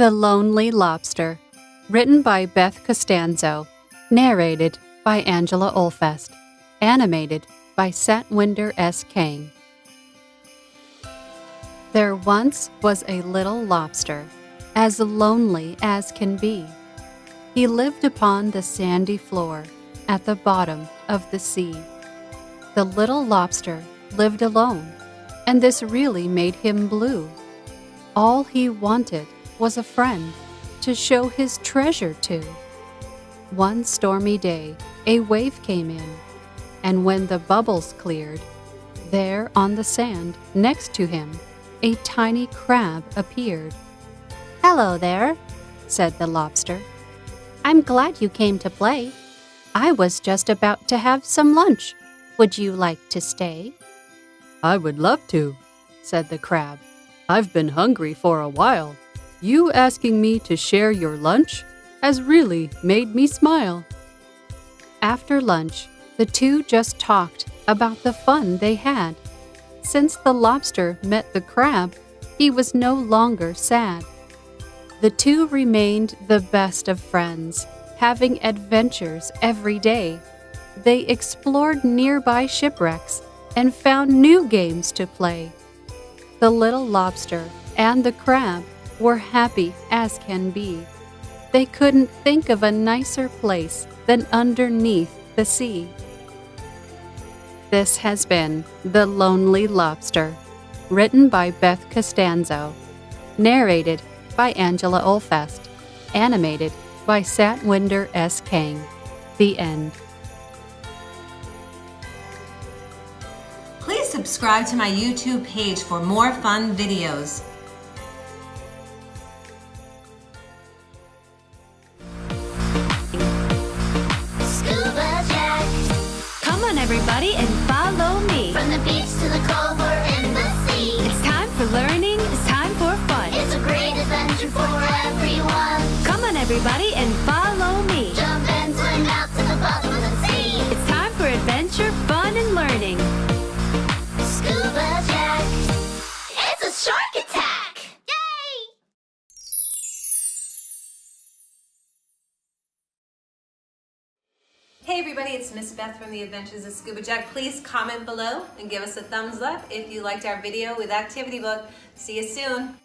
The Lonely Lobster, written by Beth Costanzo, narrated by Angela Olfest, animated by Satwinder S. Kang. There once was a little lobster, as lonely as can be. He lived upon the sandy floor at the bottom of the sea. The little lobster lived alone, and this really made him blue. All he wanted was a friend to show his treasure to. One stormy day, a wave came in, and when the bubbles cleared, there on the sand next to him, a tiny crab appeared. "Hello there," said the lobster. "I'm glad you came to play. I was just about to have some lunch. Would you like to stay?" "I would love to," said the crab. "I've been hungry for a while. You asking me to share your lunch has really made me smile." After lunch, the two just talked about the fun they had. Since the lobster met the crab, he was no longer sad. The two remained the best of friends, having adventures every day. They explored nearby shipwrecks and found new games to play. The little lobster and the crab were happy as can be. They couldn't think of a nicer place than underneath the sea. This has been The Lonely Lobster, written by Beth Costanzo, narrated by Angela Olfest, animated by Satwinder S. Kang. The end. Please subscribe to my YouTube page for more fun videos. Come on everybody and follow me. From the beach to the cove or in the sea. It's time for learning, it's time for fun. It's a great adventure for everyone. Come on everybody and follow me. Jump and swim out to the bottom of the sea. It's time for adventure, fun, and learning. Scuba Jack. It's a shark attack! Yay! Hey everybody, it's Miss Beth from the Adventures of Scuba Jack. Please comment below and give us a thumbs up if you liked our video with Activity Book. See you soon.